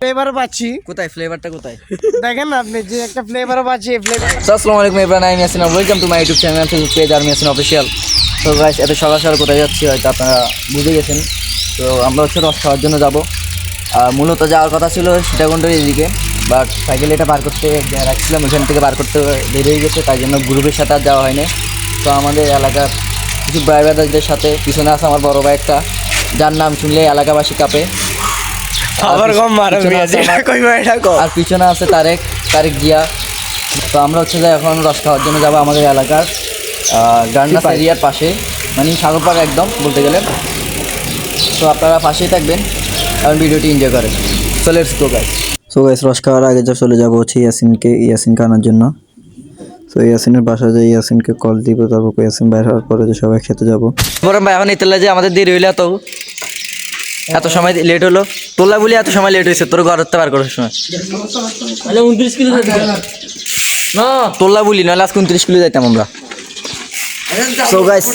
Flavour পাচ্ছি কোথায় ফ্লেভারটা কোথায় দেখেন না আপনি যে একটা ফ্লেভার পাচ্ছি ফ্লেভার। আসসালামু আলাইকুম এভরিওয়ান, আমি Yasin, welcome to my YouTube channel Facebook page আর ইয়াসিন অফিসিয়াল। তো গাইস, এত সকাল সকাল কোথায় যাচ্ছি হয়তো আপনারা বুঝে গেছেন। তো আমরা হচ্ছে রস খাওয়ার জন্য যাব। আর মূলত যাওয়ার কথা ছিল সীতাকুণ্ডের এদিকে, বাট সাইকেল এটা পার করতে রাখছিলাম, ওখান থেকে পার করতে দেরি হয়ে গেছে, তাই জন্য গ্রুপের সাথে আর যাওয়া হয়নি। তো আমাদের এলাকার কিছু ড্রাইভারদের সাথে পিছনে আছে আমার বড় ভাই একটা, যার নাম শুনলে এলাকাবাসী কাঁপে। আর পিছনে আছে তারেক জিয়া। তো আমরা হচ্ছে যে এখন রস খাওয়ার জন্য যাবো আমাদের এলাকার গার্নাস এরিয়ার পাশে, মানে সাগরপাড় একদম বলতে গেলে। তো আপনারা পাশেই থাকবেন এবং ভিডিওটি এনজয় করেন। So let's go guys. So guys, রস খাওয়ার আগে যা চলে যাবো হচ্ছে ইয়াসিনকে আনার জন্য। তো ইয়াসিনের বাসায় যাই, ইয়াসিনকে কল দিব, তারপর ইয়াসিন বাইরে হওয়ার পরে যে সবাই খেতে যাবো। বরং ভাই এখন ইতলা যে আমাদের দেরি হইলে এত সময় লেট হলো, তোলা বলি এত সময় লেট হয়েছে, তোর ঘর হতে পার করার সময় 29 কিলো না তোলা বলি, নাহলে আজকে 29 কিলো যাইতাম আমরা। সো গাইস,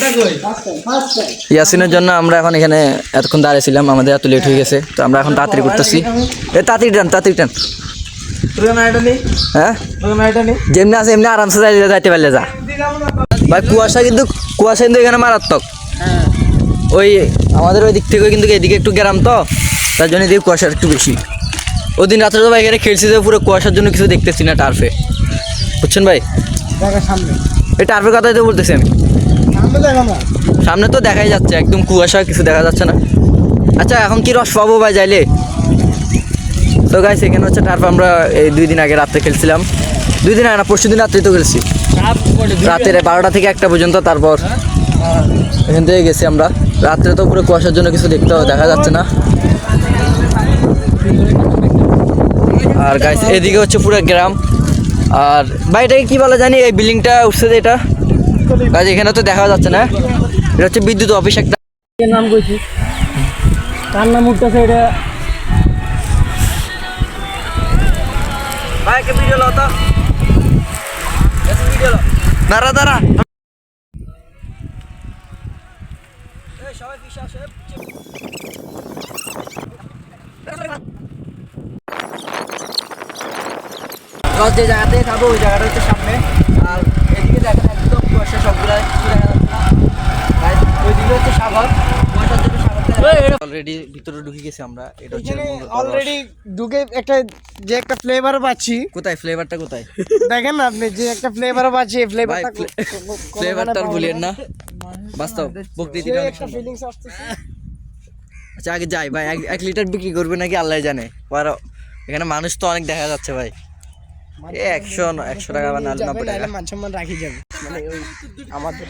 ইয়াসিনের জন্য আমরা এখন এখানে এতক্ষণ দাঁড়িয়েছিলাম, আমাদের এত লেট হয়ে গেছে। তো আমরা এখন তাড়াতাড়ি করতেছি। তাড়াতাড়ি টান হ্যাঁ, যেমনি আছে এমনি আরামসে যাইতে পারলে যা ভাই। কুয়াশা কিন্তু এখানে মারাত্মক। ওই আমাদের ওই দিক থেকে কিন্তু এদিকে একটু গ্রাম, তো তার জন্য এদিকে কুয়াশা একটু বেশি। ওই দিন রাত্রে তো ভাই এখানে খেলছি যে পুরো কুয়াশার জন্য কিছু দেখতেছি না টার্ফে, বুঝছেন ভাই? এই টার্ফের কথাই তো বলতেছি আমি। সামনে তো দেখাই যাচ্ছে একদম কুয়াশা, কিছু দেখা যাচ্ছে না। আচ্ছা, এখন কি রস পাবো ভাই যাইলে? তো গাইস, এখানে হচ্ছে টার্ফ আমরা এই 2 দিন আগে রাত্রে খেলছিলাম। 2 দিন আগে না, পরশু দিন রাত্রে তো খেলছি, রাতের 12টা থেকে 1টা পর্যন্ত। তারপর এখান থেকে গেছি আমরা। রাত্রে তো পুরো কুয়াশার জন্য কিছু দেখা যাচ্ছে না। আর গাইস, এদিকে হচ্ছে পুরো গ্রাম। আর বাড়িটাকে কি বলা জানি, এই বিল্ডিংটা উঠছে যে, এটা গাইস এখানে তো দেখা যাচ্ছে না। এটা হচ্ছে বিদ্যুৎ অফিস একটা। নাম কইছি, কার নাম উঠতেছে এটা? ভাই কে ভিডিও লো তো, ভিডিও লো, দাঁড়া সবাই পিছে আসে। রস যে জায়গাতে খাবো ওই জায়গাটা হচ্ছে সামনে। আর এদিকে দেখেন একদম কুয়াশা, সবগুলা কিছু দেখা যাচ্ছে না। ওইদিকে হচ্ছে সাগর, কুয়াশার জন্য সাগরটা অলরেডি ভিতরে ঢুকে গেছি আমরা। এটা হচ্ছে অলরেডি ঢুকে একটা ফ্লেভার পাচ্ছি। কোথায় ফ্লেভারটা কোথায় দেখেন না আপনি যে একটা ফ্লেভার পাচ্ছি, ফ্লেভারটা ভুলিয়েন না, বাস্তব প্রকৃতিটা অনেক সুন্দর। ফিলিংস আসতেছে। আচ্ছা আগে যাই ভাই, 1 লিটার বিক্রি করবে নাকি আল্লাহ জানে। আর এখানে মানুষ তো অনেক দেখা যাচ্ছে ভাই। 100 টাকা বা 90 টাকা মান সম্মান রাখি যাবে, মানে ওই আমাদের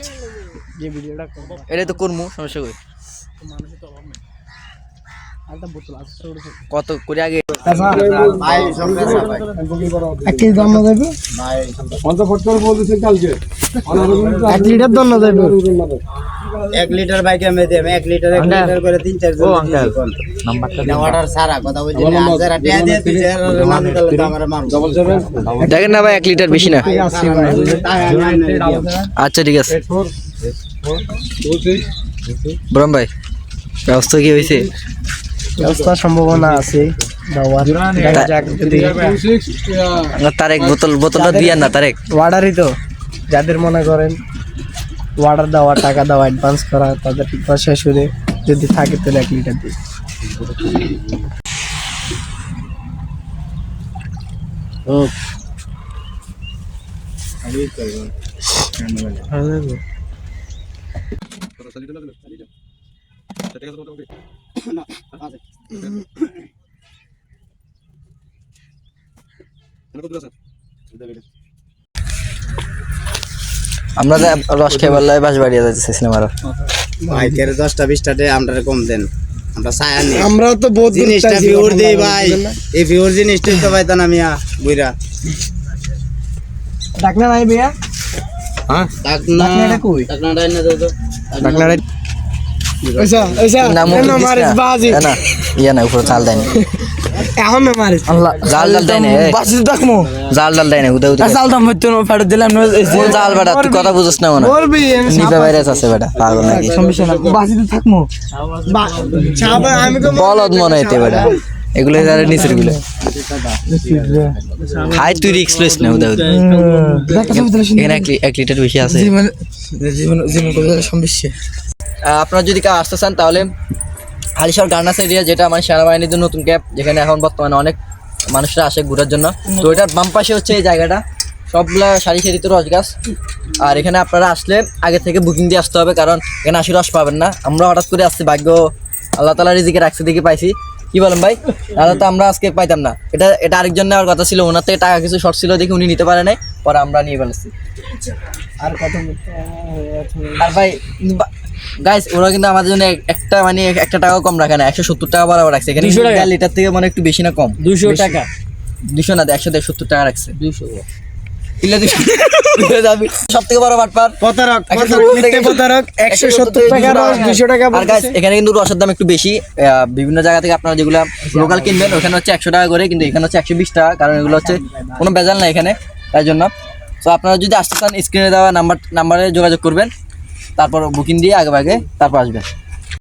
যে ভিডিওটা করব এটাই তো করবো, সমস্যা কই? মানুষের তো অভাব নেই। আরেকটা বোতল আছে ছোট ছোট, কত করে আগে ভাই সঙ্গে ভাই একই দাম না দেবে ভাই 50 বলতেছে কালকে 1 লিটার দাম না দেবে। 1 লিটার বাইক আমি দেব, 1 লিটার করে 3-4 জন। ও আঙ্কেল নাম্বারটা দাও, অর্ডার সারা কথা বলছি না, যারা টিয়া দিয়ে তুই যারা নাম দিলে আমরা মারব। দেখেন না ভাই, 1 লিটার বেশি না। আচ্ছা ঠিক আছে বরম ভাই, ব্যবস্থা কি হয়েছে? ব্যবস্থার সম্ভাবনা আছে, তারেক বোতলটা দিয়ে না, তারেক ওয়ার্ডারই তো, যাদের মনে করেন ওয়ার্ডার দেওয়া, টাকা দেওয়া, অ্যাডভান্স করা, তাদের শেষ হলে যদি থাকে তাহলে 1 লিটার দিই। আমরা রস খাইবার লাই বাস বাড়িয়ে যাচ্ছিলাম। আরো ভাই কেন 10টা-20টা দে, আমরা কম দেন, আমরা চায়া নেই। আমরা তো বহুত জিনিসটা ভিউর দেই ভাই, এই ভিউর জিনিসটাই তো পাইতা না মিয়া বুইরা। ডাকনা নাই ভাইয়া? হ্যাঁ ডাকনা এটা কই? ডাকনাটা এনে দাও তো। ডাকনা ওইসা না মারিস বাজি না, ইয়া না উপরে চাল দেন। এখন না মারিস আল্লাহ জাল জাল দেয় না বাসি থাকমু জাল জাল দেয় না উদা উদা জাল দাম হইতো না ফেরত দিলাম না কোন জাল বেটা তুই কথা বুঝছ না মনে বলবি নিপা ভাইরাস আছে বেটা পাগল নাকি সমস্যা না বাসি থাকমু আমি তো বলদ মনে হইতে বেটা এগুলো যারা নিচের গুলো হাই তুই এক্সপ্রেস না উদা উদা এখানে 1 লিটার বেশি আছে জীবন জীবন জীবন করে সমস্যা আপনারা যদি কেউ আসতে চান তাহলে হালিশহর গার্নাস এরিয়া, যেটা আমার সেনাবাহিনীর জন্য নতুন ক্যাম্প, যেখানে এখন বর্তমানে অনেক মানুষরা আসে ঘোরার জন্য। তো এটার বাম পাশে হচ্ছে এই জায়গাটা, সবগুলা সারি সারিতে রস গাছ। আর এখানে আপনারা আসলে আগে থেকে বুকিং দিয়ে আসতে হবে, কারণ এখানে আসি রস পাবেন না। আমরা হঠাৎ করে আসছি, ভাগ্য আল্লাহ তাআলা রিজিকে রাখছে দেখে পাইছি। কি বলেন ভাই? তাহলে তো আমরা আজকে পাইতাম না। এটা আরেকজন নেওয়ার কথা ছিল, ওনার থেকে টাকা কিছু শর্ট ছিল দেখে উনি নিতে পারে নাই, পরে আমরা নিয়ে ফেলেছি। আর ভাই গাইস, ওরা কিন্তু আমাদের জন্য একটা টাকা কম রাখে না, 170 টাকা বরাবর রাখছে। এখানে 1 লিটার থেকে মানে একটু বেশি না কম, 200 টাকা 200 না 170 টাকা রাখছে। 200 সব থেকে বড় বাটপার প্রতারক 170 টাকা রস 200 টাকা আর গাইস, এখানে কিন্তু রসের দাম একটু বেশি। বিভিন্ন জায়গা থেকে আপনারা যেগুলো লোকাল কিনবেন ওখানে হচ্ছে 100 টাকা করে, কিন্তু এখানে হচ্ছে 120 টাকা, কারণ এগুলো হচ্ছে কোনো ভেজাল না এখানে, তাই জন্য। তো আপনারা যদি আসতে চান স্ক্রিনে দেওয়া নাম্বারে যোগাযোগ করবেন, তারপর বুকিং দিয়ে আগে তারপর আসবেন।